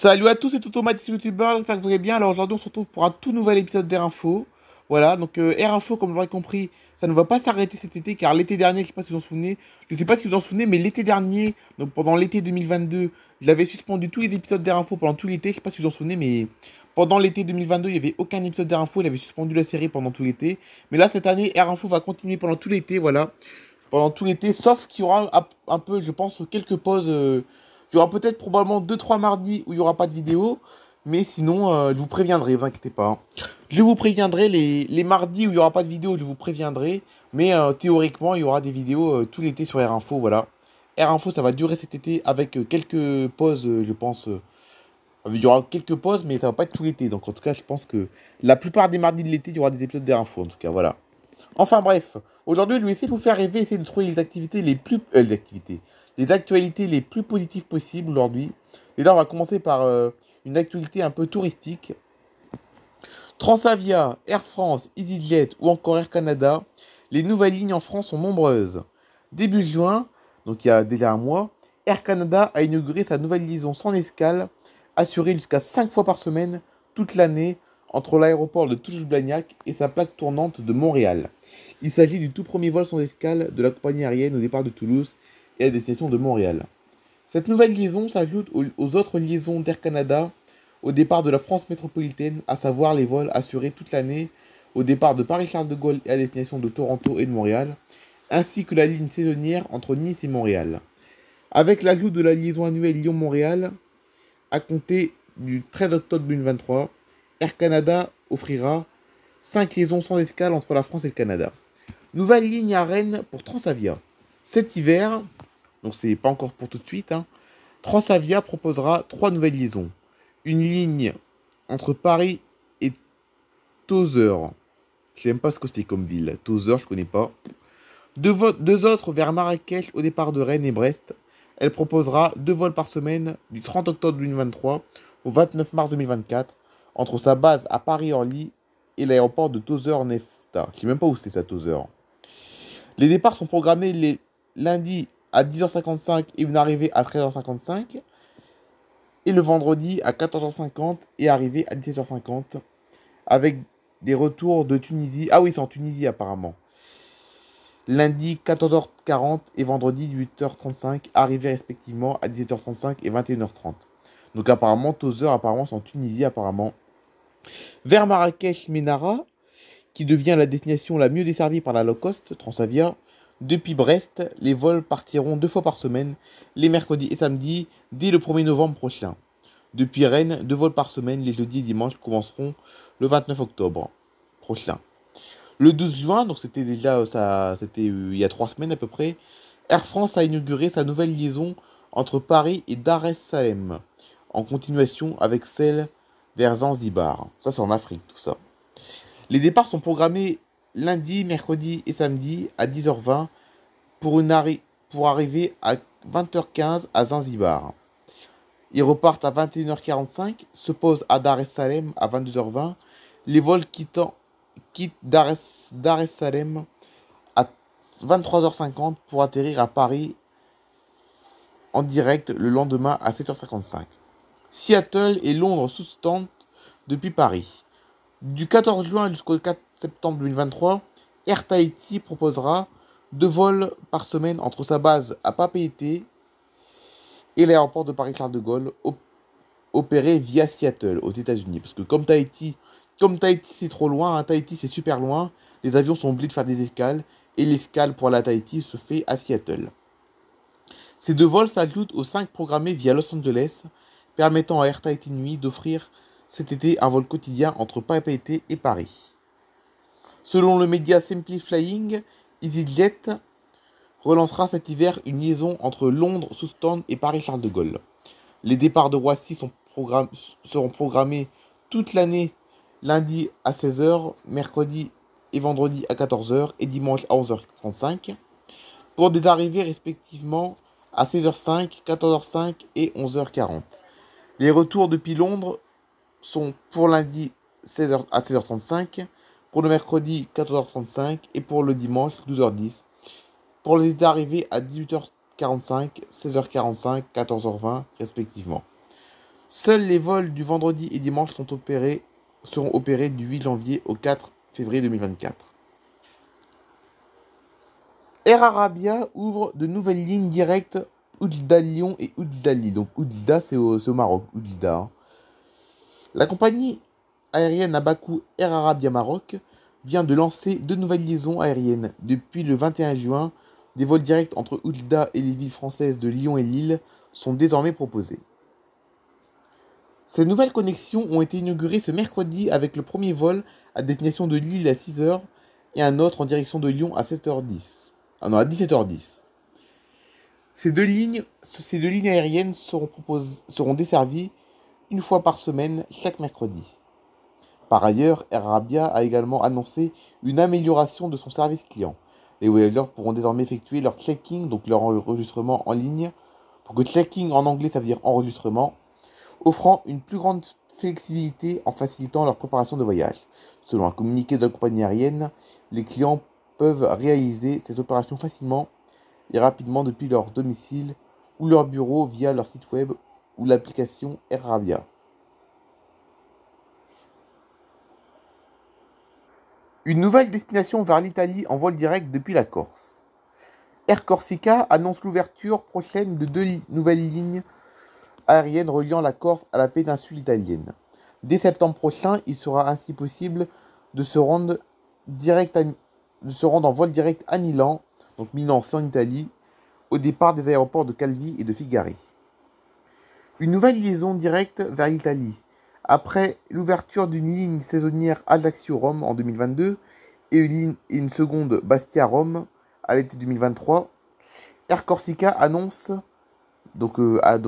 Salut à tous et tout automatisme youtubeur, j'espère que vous allez bien. Alors aujourd'hui on se retrouve pour un tout nouvel épisode d'Air Info. Voilà, donc Air Info, comme vous l'aurez compris, ça ne va pas s'arrêter cet été car l'été dernier, je sais pas si vous en souvenez, je sais pas si vous en souvenez, mais l'été dernier, donc pendant l'été 2022, j'avais suspendu tous les épisodes d'Air Info pendant tout l'été, je sais pas si vous en souvenez, mais pendant l'été 2022, il n'y avait aucun épisode d'Air Info, il avait suspendu la série pendant tout l'été. Mais là cette année, Air Info va continuer pendant tout l'été, voilà, pendant tout l'été, sauf qu'il y aura un peu, je pense, quelques pauses. Il y aura peut-être probablement deux trois mardis où il n'y aura pas de vidéo, mais sinon, je vous préviendrai, vous inquiétez pas, hein. Je vous préviendrai les mardis où il n'y aura pas de vidéo, je vous préviendrai, mais théoriquement, il y aura des vidéos tout l'été sur Air Info, voilà. Air Info, ça va durer cet été avec quelques pauses, je pense. Il y aura quelques pauses, mais ça va pas être tout l'été. Donc en tout cas, je pense que la plupart des mardis de l'été, il y aura des épisodes d'Air Info, en tout cas, voilà. Enfin bref, aujourd'hui je vais essayer de vous faire rêver, essayer de trouver les activités les plus... les actualités les plus positives possibles aujourd'hui. Et là on va commencer par une actualité un peu touristique. Transavia, Air France, EasyJet ou encore Air Canada, les nouvelles lignes en France sont nombreuses. Début juin, donc il y a déjà un mois, Air Canada a inauguré sa nouvelle liaison sans escale, assurée jusqu'à 5 fois par semaine, toute l'année, entre l'aéroport de Toulouse-Blagnac et sa plaque tournante de Montréal. Il s'agit du tout premier vol sans escale de la compagnie aérienne au départ de Toulouse et à destination de Montréal. Cette nouvelle liaison s'ajoute aux autres liaisons d'Air Canada au départ de la France métropolitaine, à savoir les vols assurés toute l'année au départ de Paris-Charles de Gaulle et à destination de Toronto et de Montréal, ainsi que la ligne saisonnière entre Nice et Montréal. Avec l'ajout de la liaison annuelle Lyon-Montréal, à compter du 13 octobre 2023, Air Canada offrira 5 liaisons sans escale entre la France et le Canada. Nouvelle ligne à Rennes pour Transavia. Cet hiver, donc c'est pas encore pour tout de suite, hein, Transavia proposera 3 nouvelles liaisons. Une ligne entre Paris et Tozeur. Je sais même pas ce que c'est comme ville. Tozeur, je connais pas. Deux autres vers Marrakech au départ de Rennes et Brest. Elle proposera 2 vols par semaine du 30 octobre 2023 au 29 mars 2024 entre sa base à Paris-Orly et l'aéroport de Tozeur-Nefta. Je sais même pas où c'est ça, Tozeur. Les départs sont programmés les lundis à 10h55 et une arrivée à 13h55. Et le vendredi à 14h50 et arrivée à 17h50. Avec des retours de Tunisie. Ah oui, c'est en Tunisie apparemment. Lundi 14h40 et vendredi 8h35, arrivés respectivement à 17h35 et 21h30. Donc apparemment, Tozeur, apparemment, c'est en Tunisie apparemment. Vers Marrakech, Ménara, qui devient la destination la mieux desservie par la low cost, Transavia. Depuis Brest, les vols partiront 2 fois par semaine, les mercredis et samedis, dès le 1er novembre prochain. Depuis Rennes, 2 vols par semaine, les jeudis et dimanches commenceront le 29 octobre prochain. Le 12 juin, donc c'était déjà c'était il y a 3 semaines à peu près, Air France a inauguré sa nouvelle liaison entre Paris et Dar es Salaam, en continuation avec celle vers Zanzibar. Ça c'est en Afrique tout ça. Les départs sont programmés lundi, mercredi et samedi à 10h20 pour arriver à 20h15 à Zanzibar. Ils repartent à 21h45, se posent à Dar es Salaam à 22h20. Les vols quittent Dar es Salaam à 23h50 pour atterrir à Paris en direct le lendemain à 7h55. Seattle et Londres sous-stand depuis Paris. Du 14 juin jusqu'au 4 septembre 2023, Air Tahiti proposera 2 vols par semaine entre sa base à Papeete et l'aéroport de Paris-Charles de Gaulle, opéré via Seattle aux États-Unis. Parce que comme Tahiti c'est trop loin, hein, Tahiti c'est super loin, les avions sont obligés de faire des escales, et l'escale pour aller à Tahiti se fait à Seattle. Ces 2 vols s'ajoutent aux 5 programmés via Los Angeles, permettant à Air Tahiti Nuit d'offrir cet été un vol quotidien entre Papeete et Paris. Selon le média Simply Flying, EasyJet relancera cet hiver une liaison entre Londres sous-stand et Paris-Charles de Gaulle. Les départs de Roissy seront programmés toute l'année, lundi à 16h, mercredi et vendredi à 14h et dimanche à 11h35, pour des arrivées respectivement à 16h05, 14h05 et 11h40. Les retours depuis Londres sont pour lundi 16h à 16h35, pour le mercredi 14h35 et pour le dimanche 12h10. Pour les arrivées à 18h45, 16h45, 14h20 respectivement. Seuls les vols du vendredi et dimanche seront opérés du 8 janvier au 4 février 2024. Air Arabia ouvre de nouvelles lignes directes Oujda-Lyon et Oujda-Lille. Donc Oujda, c'est au Maroc. Oujda, hein. La compagnie aérienne à Bakou Air Arabia Maroc vient de lancer deux nouvelles liaisons aériennes. Depuis le 21 juin, des vols directs entre Oujda et les villes françaises de Lyon et Lille sont désormais proposés. Ces nouvelles connexions ont été inaugurées ce mercredi avec le premier vol à destination de Lille à 6 heures et un autre en direction de Lyon à 7h10. Ah non, à 17h10. Ces deux lignes aériennes seront desservies une fois par semaine chaque mercredi. Par ailleurs, Air Arabia a également annoncé une amélioration de son service client. Les voyageurs pourront désormais effectuer leur check-in, donc leur enregistrement en ligne. Pour que check-in en anglais, ça veut dire enregistrement, offrant une plus grande flexibilité en facilitant leur préparation de voyage. Selon un communiqué de la compagnie aérienne, les clients peuvent réaliser cette opération facilement et rapidement depuis leur domicile ou leur bureau via leur site web ou l'application Air Arabia. Une nouvelle destination vers l'Italie en vol direct depuis la Corse. Air Corsica annonce l'ouverture prochaine de deux nouvelles lignes aériennes reliant la Corse à la péninsule italienne. Dès septembre prochain, il sera ainsi possible de se rendre en vol direct à Milan, donc Milan c'est en Italie, au départ des aéroports de Calvi et de Figari. Une nouvelle liaison directe vers l'Italie. Après l'ouverture d'une ligne saisonnière Ajaccio-Rome en 2022 et une seconde Bastia-Rome à l'été 2023, Air Corsica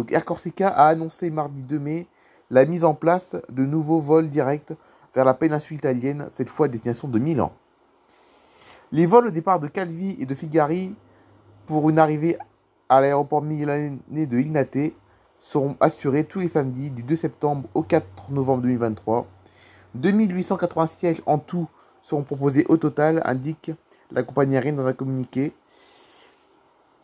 Air Corsica a annoncé mardi 2 mai la mise en place de nouveaux vols directs vers la péninsule italienne, cette fois à destination de Milan. Les vols au départ de Calvi et de Figari pour une arrivée à l'aéroport milanais de Linate seront assurés tous les samedis du 2 septembre au 4 novembre 2023. 2880 sièges en tout seront proposés au total, indique la compagnie aérienne dans un communiqué.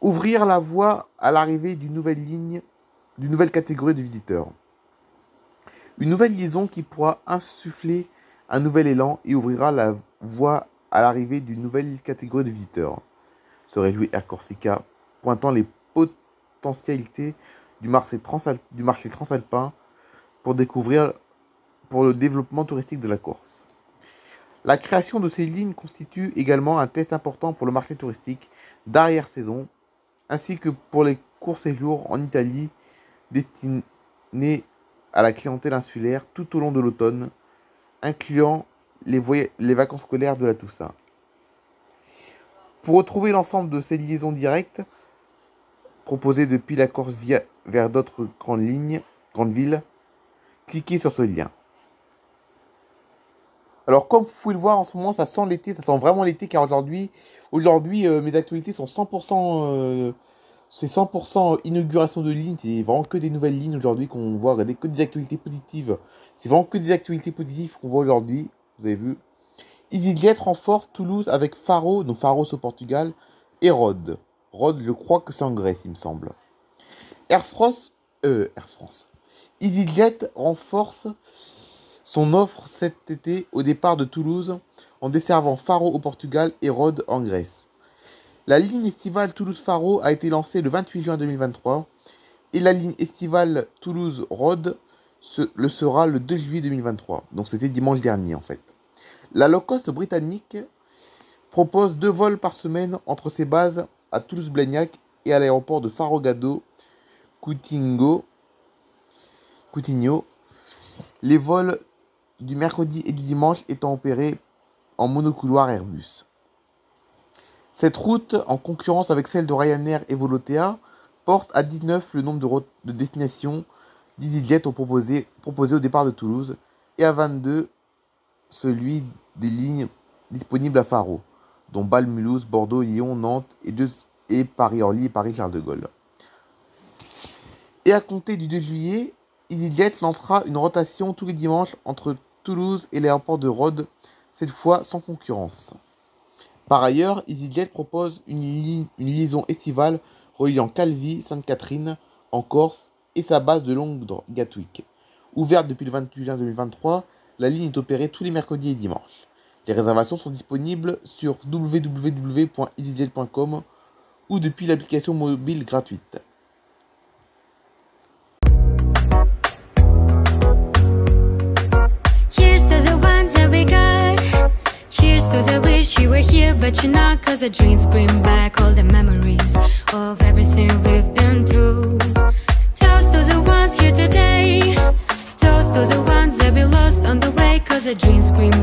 Ouvrir la voie à l'arrivée d'une nouvelle catégorie de visiteurs. Une nouvelle liaison qui pourra insuffler un nouvel élan et ouvrira la voie à l'arrivée d'une nouvelle catégorie de visiteurs, se réjouit Air Corsica, pointant les potentialités du marché transalpin pour le développement touristique de la Corse. La création de ces lignes constitue également un test important pour le marché touristique d'arrière-saison, ainsi que pour les courts séjours en Italie destinés à la clientèle insulaire tout au long de l'automne, incluant les vacances scolaires de la Toussaint. Pour retrouver l'ensemble de ces liaisons directes proposées depuis la Corse vers d'autres grandes villes, cliquez sur ce lien. Alors comme vous pouvez le voir en ce moment, ça sent l'été, ça sent vraiment l'été car aujourd'hui mes actualités sont 100%, c'est 100% inauguration de lignes, c'est vraiment que des nouvelles lignes aujourd'hui qu'on voit, regardez, que des actualités positives. C'est vraiment que des actualités positives qu'on voit aujourd'hui, vous avez vu. EasyJet renforce Toulouse avec Faro, donc Faro c'est au Portugal, et Rhodes. Rhodes, je crois que c'est en Grèce, il me semble. Air France. EasyJet renforce son offre cet été au départ de Toulouse en desservant Faro au Portugal et Rhodes en Grèce. La ligne estivale Toulouse-Faro a été lancée le 28 juin 2023 et la ligne estivale Toulouse-Rhodes le sera le 2 juillet 2023. Donc c'était dimanche dernier en fait. La low-cost britannique propose 2 vols par semaine entre ses bases à Toulouse-Blagnac et à l'aéroport de Faro-Gado Coutinho. Les vols du mercredi et du dimanche étant opérés en monocouloir Airbus. Cette route, en concurrence avec celle de Ryanair et Volotea, porte à 19 le nombre de destinations d'EasyJet proposées au départ de Toulouse et à 22 celui des lignes disponibles à Faro, dont Bâle, Mulhouse, Bordeaux, Lyon, Nantes et Paris-Orly et Paris-Charles de Gaulle. Et à compter du 2 juillet, EasyJet lancera une rotation tous les dimanches entre Toulouse et l'aéroport de Rhodes, cette fois sans concurrence. Par ailleurs, EasyJet propose une liaison estivale reliant Calvi, Sainte-Catherine, en Corse, et sa base de Londres Gatwick. Ouverte depuis le 28 juin 2023, la ligne est opérée tous les mercredis et dimanches. Les réservations sont disponibles sur www.easyjet.com ou depuis l'application mobile gratuite. Here's to the ones that we got. Cheers to the wish you were here, but you're not. 'Cause the dreams bring back all the memories of everything we've been through. Toast to the ones here today. Toast to the ones that we lost on the way. 'Cause the dreams bring